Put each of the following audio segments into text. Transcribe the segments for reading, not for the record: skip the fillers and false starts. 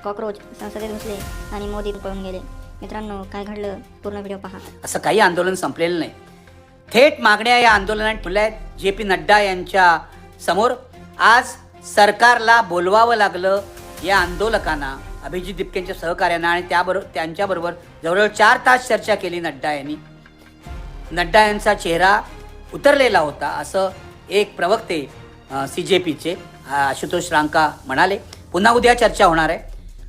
Cockroach संसदेत घुसले आणि मोदी पळून गेले. मित्रांनो, काय घडलं पूर्ण व्हिडिओ पहा. असं काही आंदोलन संपलेलं नाही. थेट मागण्या या आंदोलनात ठेवल्या आहेत जे पी नड्डा यांच्या समोर. आज सरकारला बोलवावं लागलं या आंदोलकांना, अभिजित दिपकेंच्या सहकार्यानं, आणि त्यांच्याबरोबर जवळजवळ 4 तास चर्चा केली नड्डा यांनी. नड्डा यांचा चेहरा उतरलेला होता असं एक प्रवक्ते CJPचे आशुतोष रांका म्हणाले. पुन्हा उद्या चर्चा होणार आहे.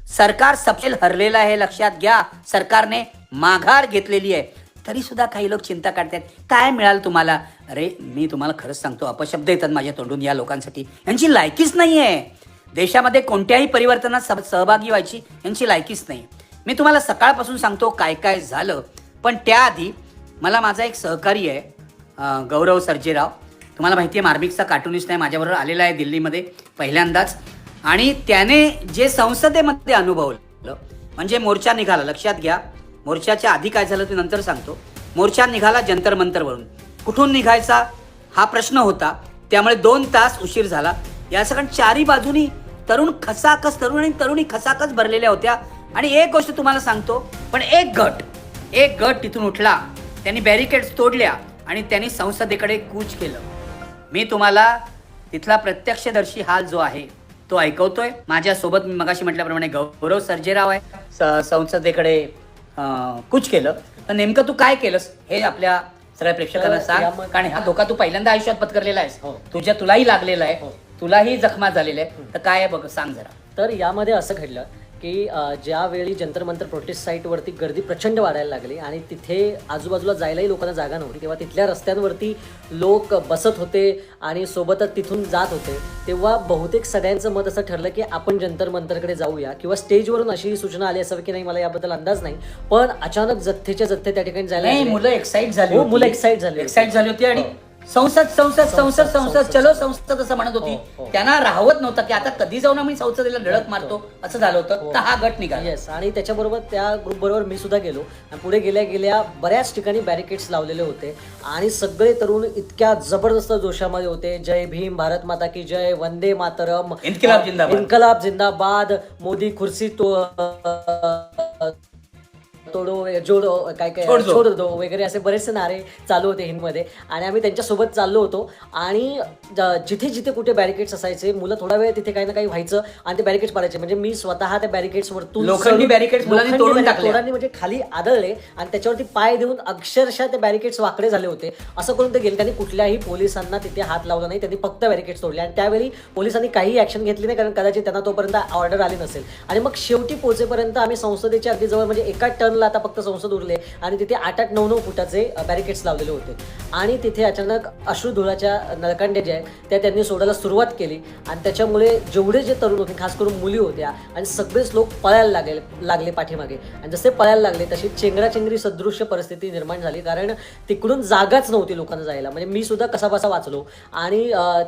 सरकार सपशेल हरलेलं आहे, लक्षात घ्या. सरकारने माघार घेतलेली आहे. तरी सुद्धा काही लोक चिंता काढतात, काय मिळालं तुम्हाला? अरे मी तुम्हाला खरंच सांगतो, अपशब्द येतात माझ्या तोंडून या लोकांसाठी. यांची लायकीच नाही आहे. देशामध्ये कोणत्याही परिवर्तनात सहभागी व्हायची यांची लायकीच नाही. मी तुम्हाला सकाळपासून सांगतो काय काय झालं. पण त्याआधी मला माझा एक सहकारी आहे, गौरव सर्जेराव. तुम्हाला माहिती आहे, मार्मिकचा कार्टुनिस्ट आहे, माझ्याबरोबर आलेला आहे दिल्लीमध्ये पहिल्यांदाच. आणि त्याने जे संसदेमध्ये अनुभवलं, म्हणजे मोर्चा निघाला, लक्षात घ्या. मोर्चाच्या आधी काय झालं ते नंतर सांगतो. मोर्चा निघाला जंतर मंतरवरून. कुठून निघायचा हा प्रश्न होता, त्यामुळे 2 तास उशीर झाला. या सगळ्या चारी बाजूनी तरुण आणि तरुणी खसाखस भरलेल्या होत्या. आणि एक गोष्ट तुम्हाला सांगतो, पण एक गट तिथून उठला. त्यांनी बॅरिकेड्स तोडल्या आणि त्यांनी संसदेकडे कूच केलं. मी तुम्हाला तिथला प्रत्यक्षदर्शी हाल जो आहे तो ऐकवतोय. माझ्यासोबत मी मगाशी म्हटल्याप्रमाणे गौरव सर्जेराव आहे. संसदेकडे कूच केलं. तर नेमकं तू काय केलंस हे आपल्या सगळ्या प्रेक्षकांना सांग, कारण हा धोका तू पहिल्यांदा आयुष्यात पत्करलेला आहेस. तुलाही लागलेला आहे, तुलाही जखमा झालेल्या आहे. तर काय आहे बघ, सांग जरा. तर यामध्ये असं घडलं की ज्यावेळी जंतर मंतर प्रोटेस्ट साईटवरती गर्दी प्रचंड वाढायला लागली आणि तिथे आजूबाजूला जायलाही लोकांना जागा नव्हती, तेव्हा तिथल्या रस्त्यांवरती लोक बसत होते आणि सोबतच तिथून जात होते. तेव्हा बहुतेक सगळ्यांचं मत असं ठरलं की आपण जंतर मंतरकडे जाऊया, किंवा स्टेजवरून अशी सूचना आली असावी की नाही, मला याबद्दल अंदाज नाही. पण अचानक जथ्थेच्या जथ्थे त्या ठिकाणी जायला मुलं एक्साइट झाली. मुलं एक्साइट झाली होती आणि संसद चलो संसद असं म्हणत होती. त्यांना राहवत नव्हतं की आता कधी जाऊन आम्ही संसदेला धडक मारतो, असं झालं होतं. तर हा गट निघाला. येस, आणि त्याच्याबरोबर त्या ग्रुप बरोबर मी सुद्धा गेलो. आणि पुढे गेल्या बऱ्याच ठिकाणी बॅरिकेड्स लावलेले होते आणि सगळे तरुण इतक्या जबरदस्त जोशामध्ये होते. जय भीम, भारत माता की जय, वंदे मातरम, इन्कलाब जिंदाबाद, मोदी खुर्सी तोडो, जोडो, काय छोड दो वगैरे असे बरेचसे नारे चालू होते हिंदमध्ये. आणि आम्ही त्यांच्यासोबत चाललो होतो. आणि जिथे कुठे बॅरिकेड्स असायचे, मुलं थोडा वेळ तिथे काही ना काही व्हायचं आणि ते बॅरिकेड्स पाडायचे. म्हणजे मी स्वतः त्या बॅरिकेड्स वरतून तोडांनी म्हणजे खाली आदळले आणि त्याच्यावरती पाय देऊन अक्षरशः ते बॅरिकेड्स वाकडे झाले होते. असं करून ते गेले. त्यांनी कुठल्याही पोलिसांना तिथे हात लावला नाही, त्यांनी फक्त बॅरिकेड्स तोडले. आणि त्यावेळी पोलिसांनी काही ऍक्शन घेतली नाही, कारण कदाचित त्यांना तोपर्यंत ऑर्डर आली नसेल. आणि मग शेवटी पोहोचेपर्यंत आम्ही संसदेच्या अगदी जवळ, म्हणजे एका टर्नला आता फक्त संसद उरले आणि तिथे 8-8, 9-9 फुटाचे बॅरिकेड्स लावलेले होते. आणि तिथे अचानक अश्रुधुराच्या नळकांड्या ज्या आहेत त्या त्यांनी सोडायला सुरुवात केली. आणि त्याच्यामुळे जेवढे जे तरुण होते, खास करून मुली होत्या, आणि सगळेच लोक पळायला लागले पाठीमागे. आणि जसे पळायला लागले तशी चेंगराचेंगरी सदृश्य परिस्थिती निर्माण झाली, कारण तिकडून जागाच नव्हती लोकांना जायला. म्हणजे मी सुद्धा कसाबसा वाचलो. आणि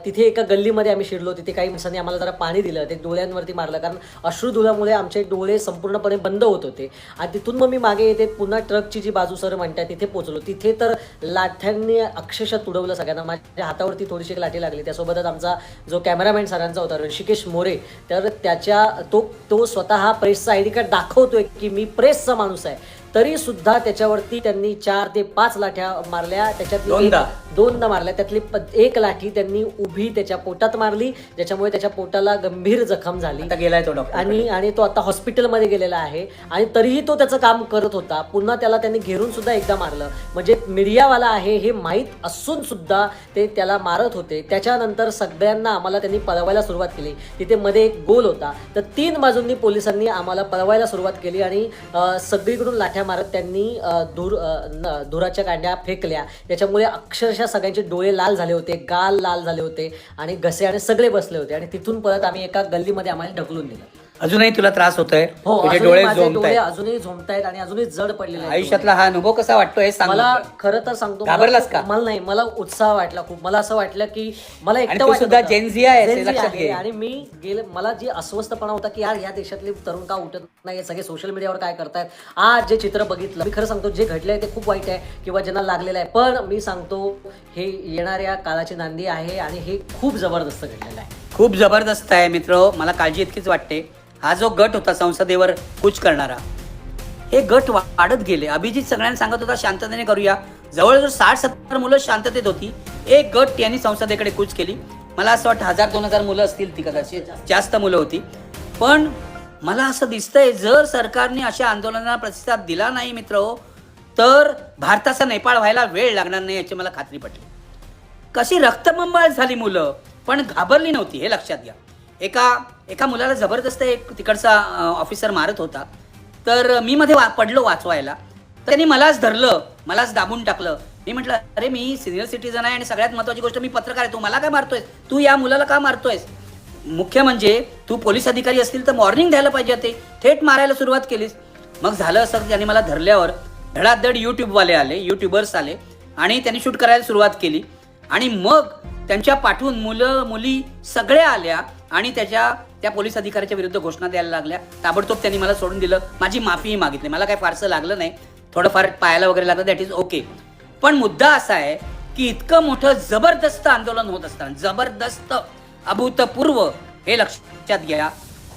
तिथे एका गल्लीमध्ये आम्ही शिरलो. तिथे काही माणसांनी आम्हाला जरा पाणी दिलं, ते डोळ्यांवरती मारलं, कारण अश्रुधुरामुळे आमचे डोळे संपूर्णपणे बंद होत होते. आणि तिथून मग मी मागे येते, पुन्हा ट्रकची जी बाजू सर म्हणतात तिथे पोहोचलो. तिथे तर लाठ्यांनी अक्षरशः तुडवलं सगळ्यांना. माझ्या हातावरती थोडीशी एक लाठी लागली. त्यासोबतच आमचा जो कॅमेरामॅन सरांचा होता, ऋषिकेश मोरे, तर तो स्वतः प्रेसचा ID कार्ड दाखवतोय की मी प्रेसचा माणूस आहे. तरी सुद्धा त्याच्यावरती त्यांनी 4 ते 5 लाठ्या मारल्या. त्याच्यातली दोनदा मारल्या. त्यातली एक लाठी त्यांनी उभी त्याच्या पोटात मारली, ज्याच्यामुळे त्याच्या पोटाला गंभीर जखम झाली. गेलाय तो डॉक्टर आणि तो आता हॉस्पिटलमध्ये गेलेला आहे. आणि तरीही तो त्याचं काम करत होता. पुन्हा त्याला त्यांनी घेरून सुद्धा एकदा मारलं. म्हणजे मीडियावाला आहे हे माहीत असून सुद्धा ते त्याला मारत होते. त्याच्यानंतर सगळ्यांना आम्हाला त्यांनी पळवायला सुरुवात केली. तिथे मध्ये एक गोल होता, तर 3 बाजूंनी पोलिसांनी आम्हाला पळवायला सुरुवात केली. आणि सगळीकडून लाठ्या मारत त्यांनी धुराच्या कांड्या फेकल्या. त्याच्यामुळे अक्षरशः सगळ्यांचे डोळे लाल झाले होते, गाल लाल झाले होते आणि घसे आणि सगळे बसले होते. आणि तिथून परत आम्ही एका गल्लीमध्ये आम्हाला ढकलून दिलं. अजूनही तुला त्रास होतोय? हो, डोळे अजूनही झोंबतायत आणि अजूनही जड पडलेले. आयुष्यातला हा अनुभव कसा वाटतोय सांग मला. खरं तर सांगतो, घाबरलास का? मला नाही, मला उत्साह वाटला खूप. मला असं वाटलं की मला एकटं आहे. आणि मी मला जी अस्वस्थपणा होता की यार या देशातले तरुण का उठत नाही, सगळे सोशल मीडियावर काय करतायत. आज जे चित्र बघितलं, मी खरं सांगतो जे घडलंय ते खूप वाईट आहे, किंवा ज्यांना लागलेलं आहे. पण मी सांगतो हे येणाऱ्या काळाची नांदी आहे आणि हे खूप जबरदस्त घडलेलं आहे. खूप जबरदस्त आहे मित्र. मला काळजी इतकीच वाटते, हा जो गट होता संसदेवर कूच करणारा, हे गट वाढत गेले. अभिजित सगळ्यांना सांगत होता शांततेने करूया. जवळजवळ 60-70 मुलं शांततेत होती. एक गट यांनी संसदेकडे कूच केली. मला असं वाटतं 1000-2000 मुलं असतील ती, कदाचित जास्त मुलं होती. पण मला असं दिसतंय जर सरकारने अशा आंदोलनाला प्रतिसाद दिला नाही मित्रहो, तर भारताचा नेपाळ व्हायला वेळ लागणार नाही याची मला खात्री पटली. कशी रक्तबंबाळ झाली मुलं, पण घाबरली नव्हती हे लक्षात घ्या. एका मुलाला जबरदस्त एक तिकडचा ऑफिसर मारत होता, तर मी मध्ये पडलो वाचवायला, तर त्यांनी मलाच धरलं, मलाच दाबून टाकलं. मी म्हटलं अरे मी सिनियर सिटीजन आहे आणि सगळ्यात महत्त्वाची गोष्ट मी पत्रकार आहे, तू मला काय मारतोयस, तू या मुलाला का मारतोयस. मुख्य म्हणजे तू पोलीस अधिकारी असतील तर वॉर्निंग द्यायला पाहिजे, ते थेट मारायला सुरुवात केलीस. मग झालं असं त्यांनी मला धरल्यावर धडाधड युट्यूबर्स आले आणि त्यांनी शूट करायला सुरुवात केली. आणि मग त्यांच्या पाठवून मुलं मुली सगळ्या आल्या आणि त्या पोलीस अधिकाऱ्याच्या विरुद्ध घोषणा द्यायला लागल्या. ताबडतोब त्यांनी मला सोडून दिलं, माझी माफीही मागितली. मला काय फारसं लागलं नाही, थोडंफार पायाला वगैरे लागलं, दॅट इज ओके. पण मुद्दा असा आहे की इतकं मोठं जबरदस्त आंदोलन होत असताना, जबरदस्त अभूतपूर्व, हे लक्षात घ्या,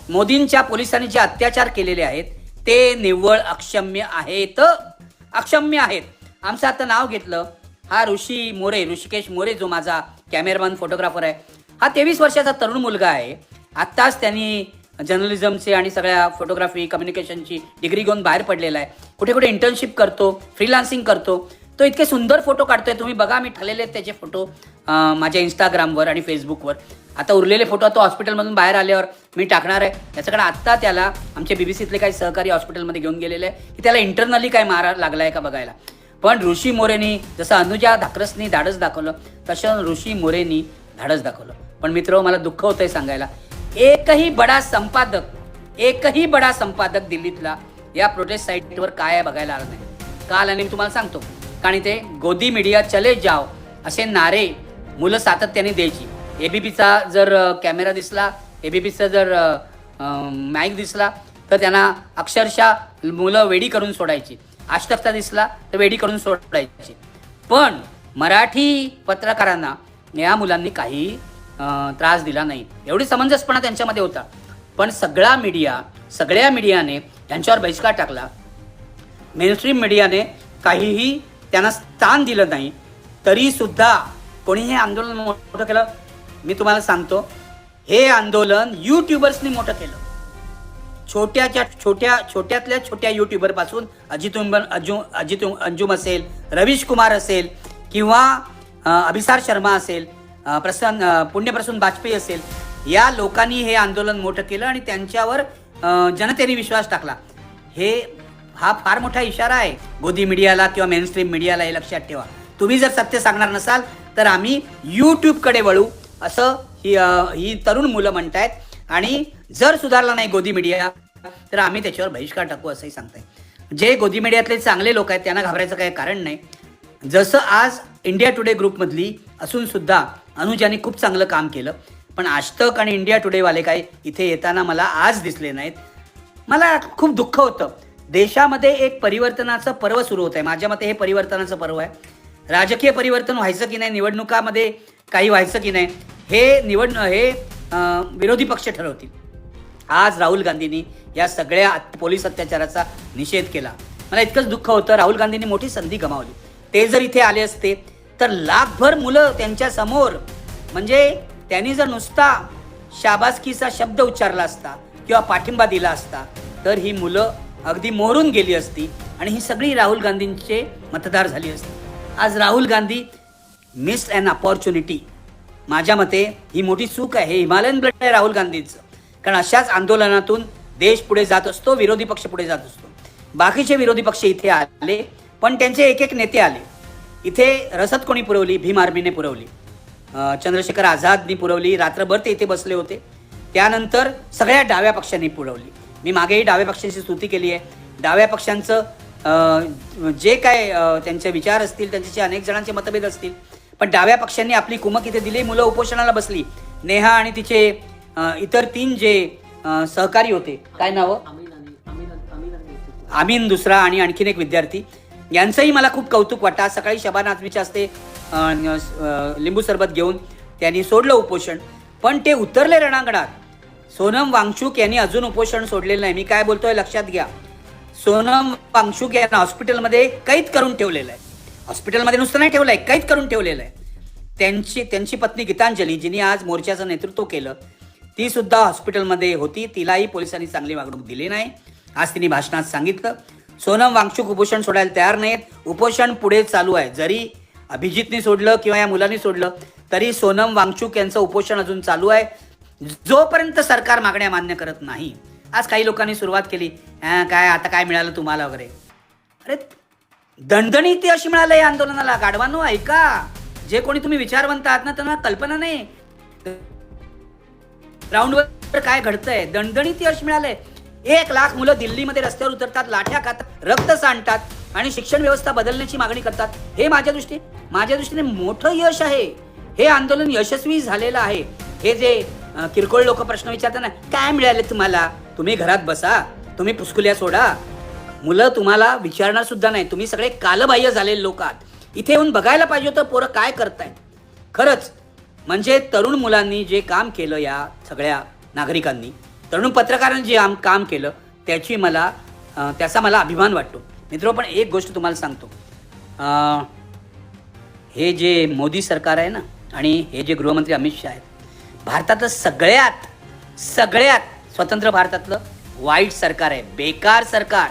मोदींच्या पोलिसांनी जे अत्याचार केलेले आहेत ते निव्वळ अक्षम्य आहेत. आमचं आता नाव घेतलं, हा ऋषिकेश मोरे जो माझा कॅमेरामॅन फोटोग्राफर आहे, हा 23 वर्षाचा तरुण मुलगा आहे. आत्ताच त्यांनी जर्नलिझमचे आणि सगळ्या फोटोग्राफी कम्युनिकेशनची डिग्री घेऊन बाहेर पडलेला आहे. कुठे कुठे इंटर्नशिप करतो, फ्रीलान्सिंग करतो. तो इतके सुंदर फोटो काढतोय, तुम्ही बघा, मी ठरलेले आहेत त्याचे फोटो माझ्या इंस्टाग्रामवर आणि फेसबुकवर. आता उरलेले फोटो तो हॉस्पिटलमधून बाहेर आल्यावर मी टाकणार आहे. त्याच्याकडे आत्ता त्याला आमचे BBCतले काही सहकारी हॉस्पिटलमध्ये घेऊन गेलेले आहे की त्याला इंटरनली काय मारा लागला आहे का बघायला. पण ऋषी मोरेनी जसं अनुजा धाकरसनी धाडस दाखवलं तसं ऋषी मोरेनी धाडस दाखवलं. पण मित्र, मला दुःख होतंय सांगायला, एकही बडा संपादक दिल्लीतला या प्रोटेस्ट साईटवर काय बघायला आला नाही काल. आणि मी तुम्हाला सांगतो, कारण ते गोदी मीडिया चले जाओ असे नारे मुलं सातत्याने द्यायची. ABPचा जर कॅमेरा दिसला, ABPचा जर माईक दिसला तर त्यांना अक्षरशः मुलं वेडी करून सोडायची. आजतकचा दिसला तर वेडी करून सोडायची. पण मराठी पत्रकारांना या मुलांनी काही त्रास दिला नाही, एवढी समंजसपणा त्यांच्यामध्ये होता. पण सगळ्या मीडियाने त्यांच्यावर बहिष्कार टाकला. मेनस्ट्रीम मीडियाने काहीही त्यांना स्थान दिलं नाही. तरी सुद्धा कोणी हे आंदोलन मोठं केलं. मी तुम्हाला सांगतो, हे आंदोलन युट्यूबर्सनी मोठं केलं. छोट्यातल्या छोट्या युट्यूबर पासून अंजुम असेल, रवीश कुमार असेल किंवा अभिसार शर्मा असेल, पुण्यप्रसून वाजपेयी असेल, या लोकांनी हे आंदोलन मोठं केलं आणि त्यांच्यावर जनतेने विश्वास टाकला. हा फार मोठा इशारा आहे गोदी मीडियाला किंवा मेनस्ट्रीम मीडियाला. हे लक्षात ठेवा, तुम्ही जर सत्य सांगणार नसाल तर आम्ही यूट्यूबकडे वळू असं ही तरुण मुलं म्हणतायत. आणि जर सुधारला नाही गोदी मीडिया तर आम्ही त्याच्यावर बहिष्कार टाकू असंही सांगताय. जे गोदी मीडियातले चांगले लोक आहेत त्यांना घाबरायचं काही कारण नाही. जसं आज इंडिया टुडे ग्रुपमधली असून सुद्धा अनुजाने खूप चांगलं काम केलं, पण आजतक आणि इंडिया टुडेवाले काही इथे येताना मला आज दिसले नाहीत. मला खूप दुःख होतं. देशामध्ये एक परिवर्तनाचं पर्व सुरू होत आहे. माझ्या मते हे परिवर्तनाचं पर्व आहे. राजकीय परिवर्तन व्हायचं की नाही, निवडणुकामध्ये काही व्हायचं की नाही, हे विरोधी पक्ष ठरवतील. आज राहुल गांधींनी या सगळ्या पोलीस अत्याचाराचा निषेध केला. मला इतकंच दुःख होतं, राहुल गांधींनी मोठी संधी गमावली. ते जर इथे आले असते तर लाखभर मुलं त्यांच्या समोर, म्हणजे त्यांनी जर नुसता शाबासकीचा शब्द उच्चारला असता किंवा पाठिंबा दिला असता तर ही मुलं अगदी मोहरून गेली असती आणि ही सगळी राहुल गांधींचे मतदार झाली असती. आज Rahul Gandhi missed an opportunity. माझ्या मते ही मोठी चूक आहे. हे हिमालयन ब्लड आहे राहुल गांधींचं. कारण अशाच आंदोलनातून देश पुढे जात असतो, विरोधी पक्ष पुढे जात असतो. बाकीचे विरोधी पक्ष इथे आले, पण त्यांचे एक नेते आले. इथे रसद कोणी पुरवली? भीम आर्मीने पुरवली, चंद्रशेखर आझादनी पुरवली. रात्रभर ते इथे बसले होते. त्यानंतर सगळ्या डाव्या पक्षांनी पुरवली. मी मागेही डाव्या पक्षांची स्तुती केली आहे. डाव्या पक्षांचं जे काय त्यांचे विचार असतील, त्यांच्याशी अनेक जणांचे मतभेद असतील, पण डाव्या पक्षांनी आपली कुमक इथे दिली. मुलं उपोषणाला बसली. नेहा आणि तिचे इतर 3 जे सहकारी होते, काय नावं, आमीन दुसरा आणि आणखीन एक विद्यार्थी, यांचंही मला खूप कौतुक वाटतं. सकाळी शबाना आझमीच्या हस्ते लिंबू सरबत घेऊन त्यांनी सोडलं उपोषण, पण ते उतरले रणांगणात. सोनम वांगचूक यांनी अजून उपोषण सोडलेलं नाही. मी काय बोलतोय लक्षात घ्या. सोनम वांगचूक यांना हॉस्पिटलमध्ये कैद करून ठेवलेलं आहे. हॉस्पिटलमध्ये नुसतं नाही ठेवलंय, कैद करून ठेवलेलं आहे. त्यांची पत्नी गीतांजली, जिने आज मोर्चाचं नेतृत्व केलं, ती सुद्धा हॉस्पिटलमध्ये होती. तिलाही पोलिसांनी चांगली वागणूक दिली नाही. आज तिने भाषणात सांगितलं. सोनम वांगचूक उपोषण सोडायला तयार नाहीत. उपोषण पुढे चालू आहे. जरी अभिजितनी सोडलं किंवा या मुलांनी सोडलं तरी सोनम वांगचूक यांचं उपोषण अजून चालू आहे, जोपर्यंत सरकार मागण्या मान्य करत नाही. आज काही लोकांनी सुरुवात केली, काय आता काय मिळालं तुम्हाला वगैरे. अरे दणदणीत अशी मिळालं या आंदोलनाला. गाढवांनो ऐका, जे कोणी तुम्ही विचारवंत आहात ना, त्यांना कल्पना नाही ग्राउंडवर काय घडतंय. दणदणीत यश मिळालंय. 1 लाख मुलं दिल्लीमध्ये रस्त्यावर उतरतात, लाठ्या खातात, रक्त सांडतात आणि शिक्षण व्यवस्था बदलण्याची मागणी करतात. हे माझ्या दृष्टीने मोठं यश आहे. हे आंदोलन यशस्वी झालेलं आहे. हे जे किरकोळ लोक प्रश्न विचारतात ना, काय मिळाले तुम्हाला, तुम्ही घरात बसा, तुम्ही पुस्कुल्या सोडा, मुलं तुम्हाला विचारणार सुद्धा नाही. तुम्ही सगळे कालबाह्य झालेले लोक आहात. इथे येऊन बघायला पाहिजे होतं पोरं काय करतायत. खरंच म्हणजे तरुण मुलांनी जे काम केलं, या सगळ्या नागरिकांनी, तरुण पत्रकारांनी जे काम केलं, त्याचा मला अभिमान वाटतो. मित्र, पण एक गोष्ट तुम्हाला सांगतो, हे जे मोदी सरकार आहे ना आणि हे जे गृहमंत्री अमित शहा आहेत, भारतातलं सगळ्यात स्वतंत्र भारतातलं वाईट सरकार आहे, बेकार सरकार.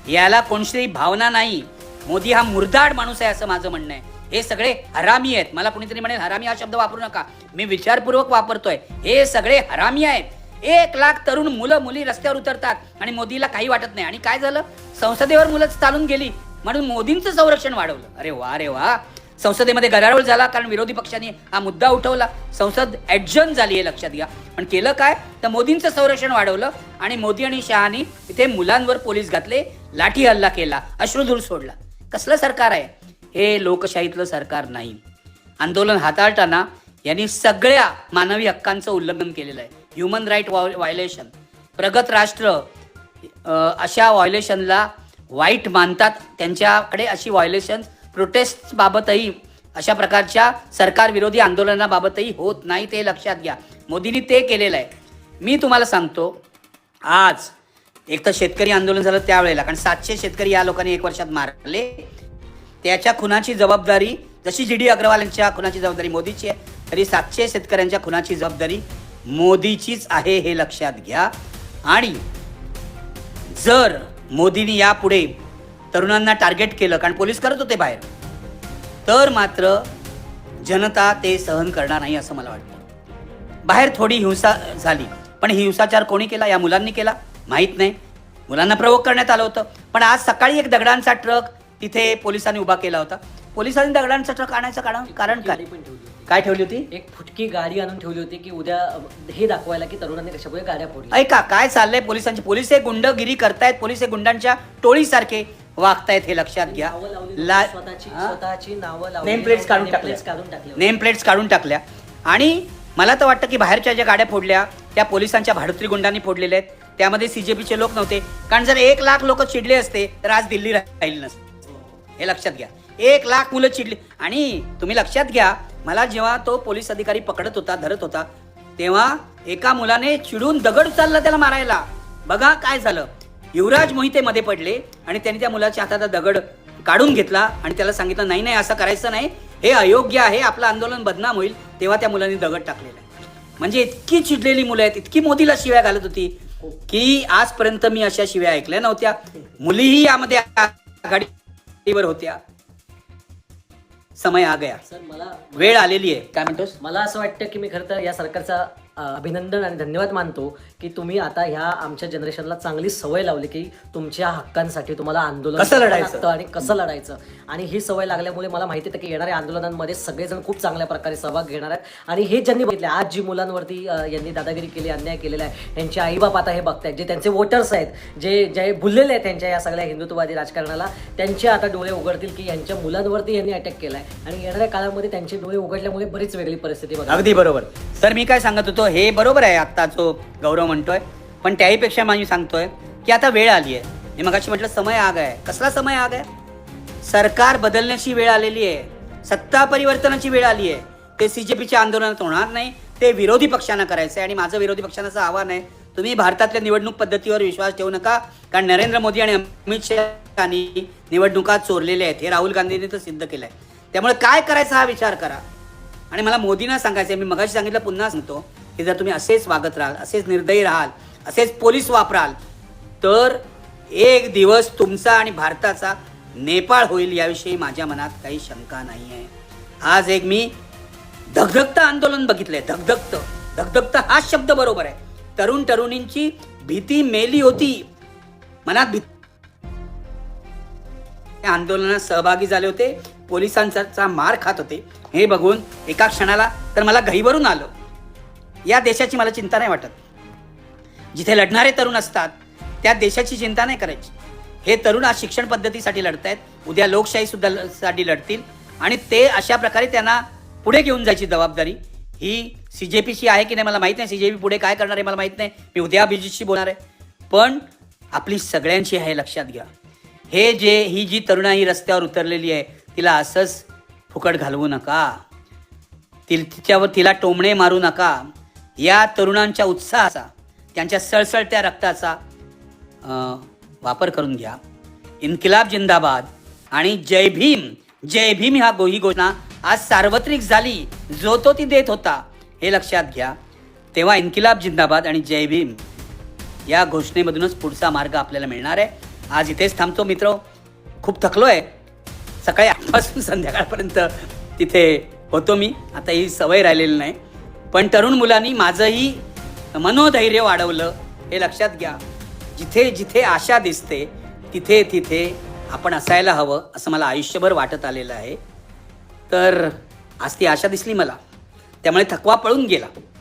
याला कोणतीही भावना नाही. मोदी हा मुर्दाड माणूस आहे असं माझं म्हणणं आहे. हे सगळे हरामी आहेत. मला कुणीतरी म्हणेल हरामी हा शब्द वापरू नका, मी विचारपूर्वक वापरतोय. हे सगळे हरामी आहेत. 1 लाख तरुण मुलं मुली रस्त्यावर उतरतात आणि मोदीला काही वाटत नाही. आणि काय झालं, संसदेवर मुलं चालून गेली म्हणून मोदींचं संरक्षण वाढवलं. अरे वा, संसदेमध्ये गदारोळ झाला कारण विरोधी पक्षांनी हा मुद्दा उठवला. संसद ॲडजर्न झाली आहे, लक्षात घ्या. पण केलं काय, तर मोदींचं संरक्षण वाढवलं आणि मोदी आणि शहानी इथे मुलांवर पोलीस घातले, लाठी हल्ला केला, अश्रुधूर सोडला. कसलं सरकार आहे हे? लोकशाहीतलं सरकार नाही. आंदोलन हाताळताना यांनी सगळ्या मानवी हक्कांचं उल्लंघन केलेलं आहे. Human right violation. प्रगत राष्ट्र अशा व्हायलेशनला वाईट मानतात. त्यांच्याकडे अशी व्हायलेशन प्रोटेस्ट बाबतही, अशा प्रकारच्या सरकार विरोधी आंदोलनाबाबतही होत नाही. ते लक्षात घ्या. मोदींनी ते केलेलं आहे. मी तुम्हाला सांगतो, आज एक तर शेतकरी आंदोलन झालं त्यावेळेला, कारण 700 शेतकरी या लोकांनी 1 वर्षात मारले. त्याच्या खुनाची जबाबदारी, जशी GD अग्रवाल यांच्या खुनाची जबाबदारी मोदीची आहे, तरी 700 शेतकऱ्यांच्या खुनाची जबाबदारी मोदीचीच आहे, हे लक्षात घ्या. आणि जर मोदींनी यापुढे तरुणांना टार्गेट केलं, कारण पोलीस करत होते बाहेर, तर मात्र जनता ते सहन करणार नाही असं मला वाटतं. बाहेर थोडी हिंसा झाली, पण ही हिंसाचार कोणी केला? या मुलांनी केला? माहीत नाही. मुलांना प्रवोक करण्यात आलं होतं. पण आज सकाळी एक दगडांचा ट्रक तिथे पोलिसांनी उभा केला होता. पोलिसांनी दगडांचा ट्रक आणायचं कारण काय ठेवली होती? एक फुटकी गाडी आणून ठेवली होती की उद्या हे दाखवायला की तरुणांनी कशामुळे गाड्या फोडल्या. ऐका काय चाललंय पोलिसांची. पोलिस हे गुंडगिरी करतायत, पोलिस हे गुंडांच्या टोळीसारखे वागतायत, हे लक्षात घ्या. स्वतःची नावं नेम प्लेट्स काढून टाकल्या. आणि मला तर वाटतं की बाहेरच्या ज्या गाड्या फोडल्या त्या पोलिसांच्या भाडुत्री गुंडांनी फोडलेल्या आहेत. त्यामध्ये CJPचे लोक नव्हते. कारण जर 1 लाख लोक चिडले असते तर आज दिल्ली राहिली नसते, हे लक्षात घ्या. 1 लाख मुलं चिडली. आणि तुम्ही लक्षात घ्या, मला जेव्हा तो पोलीस अधिकारी पकडत होता, धरत होता, तेव्हा एका मुलाने चिडून दगड उचलला त्याला मारायला. बघा काय झालं. युवराज मोहिते मध्ये पडले आणि त्यांनी त्या मुलाच्या हातात दगड काढून घेतला आणि त्याला सांगितलं नाही असं करायचं नाही, हे अयोग्य आहे, आपलं आंदोलन बदनाम होईल. तेव्हा त्या मुलांनी दगड टाकलेला आहे. म्हणजे इतकी चिडलेली मुलं आहेत, इतकी मोदीला शिव्या घालत होती की आजपर्यंत मी अशा शिव्या ऐकल्या नव्हत्या. मुलीही यामध्ये आघाडीवर होत्या. समय आ गया. सर, मला वेळ आलेली आहे. काय म्हणतोस? मला असं वाटतं की मी खरं तर या सरकारचा अभिनंदन आणि धन्यवाद मानतो की तुम्ही आता ह्या आमच्या जनरेशनला चांगली सवय लावली की तुमच्या हक्कांसाठी तुम्हाला आंदोलन कसं लढायचं आणि कसं लढायचं. आणि ही सवय लागल्यामुळे मला माहिती आहे की येणाऱ्या आंदोलनांमध्ये सगळेजण खूप चांगल्या प्रकारे सहभाग घेणार आहेत. आणि हे ज्यांनी बघितले, आज जी मुलांवरती यांनी दादागिरी केली, अन्याय केलेला आहे, यांचे आईबाप आता हे बघतायत, जे त्यांचे वोटर्स आहेत, जे भुललेले आहेत त्यांच्या या सगळ्या हिंदुत्ववादी राजकारणाला, त्यांचे आता डोळे उघडतील की यांच्या मुलांवरती यांनी अटॅक केलाय. आणि येणाऱ्या काळामध्ये त्यांचे डोळे उघडल्यामुळे बरीच वेगळी परिस्थिती बघा. अगदी बरोबर. तर मी काय सांगत होतो, हे बरोबर आहे आत्ता जो गौरव म्हणतोय, पण त्याहीपेक्षा मी सांगतोय की आता वेळ आली आहे. मी मगाशी म्हटलं समय आ गया. कसला समय आ गया? सरकार बदलण्याची वेळ आलेली आहे, सत्ता परिवर्तनाची वेळ आली आहे. ते CJPच्या आंदोलनात होणार नाही, ते विरोधी पक्षांना करायचं आहे. आणि माझं विरोधी पक्षांचं आव्हान आहे, तुम्ही भारतातल्या निवडणूक पद्धतीवर विश्वास ठेवू नका. कारण नरेंद्र मोदी आणि अमित शहानी निवडणुका चोरलेल्या आहेत, हे राहुल गांधींनी तर सिद्ध केलं आहे. त्यामुळे काय करायचं हा विचार करा. आणि मला मोदींना सांगायचं आहे, मी मगाशी सांगितलं पुन्हा सांगतो, की जर तुम्ही असेच वागत राहाल, असेच निर्दयी राहाल, असेच पोलीस वापराल, तर एक दिवस तुमचा आणि भारताचा नेपाळ होईल, याविषयी माझ्या मनात काही शंका नाही आहे. आज एक मी धगधगतं आंदोलन बघितलंय. धगधगतं हाच शब्द बरोबर आहे. तरुण तरुणींची भीती मेली होती, मनात भीती. आंदोलनात सहभागी झाले होते, पोलिसांचा मार खात होते. हे बघून एका क्षणाला तर मला घाईभरून आलं. या देशाची मला चिंता नाही वाटत. जिथे लढणारे तरुण असतात त्या देशाची चिंता नाही करायची. हे तरुण आज शिक्षण पद्धतीसाठी लढतायत, उद्या लोकशाही सुद्धा साठी लढतील. आणि ते अशा प्रकारे त्यांना पुढे घेऊन जायची जबाबदारी ही CJPची आहे की नाही मला माहीत नाही. CJP पुढे काय करणार आहे मला माहीत नाही. मी उद्या अभिजितशी बोलणार आहे. पण आपली सगळ्यांची आहे, लक्षात घ्या. ही जी तरुणाई रस्त्यावर उतरलेली आहे, तिला असंच फुकट घालवू नका. तिला टोमणे मारू नका. या तरुणांच्या उत्साहाचा, त्यांच्या सळसळत्या रक्ताचा वापर करून घ्या. इन्किलाब जिंदाबाद आणि जय भीम, जय भीम ही घोषणा आज सार्वत्रिक झाली. जो तो ती देत होता, हे लक्षात घ्या. तेव्हा इन्किलाब जिंदाबाद आणि जय भीम या घोषणेमधूनच पुढचा मार्ग आपल्याला मिळणार आहे. आज इथेच थांबतो मित्र. खूप थकलो आहे. सकाळी 8 पासून संध्याकाळपर्यंत तिथे होतो मी. आता ही सवय राहिलेली नाही. पण तरुण मुलांनी माझंही मनोधैर्य वाढवलं, हे लक्षात घ्या. जिथे जिथे आशा दिसते तिथे तिथे आपण असायला हवं, असं मला आयुष्यभर वाटत आलेलं आहे. तर आज ती आशा दिसली मला, त्यामुळे थकवा पळून गेला.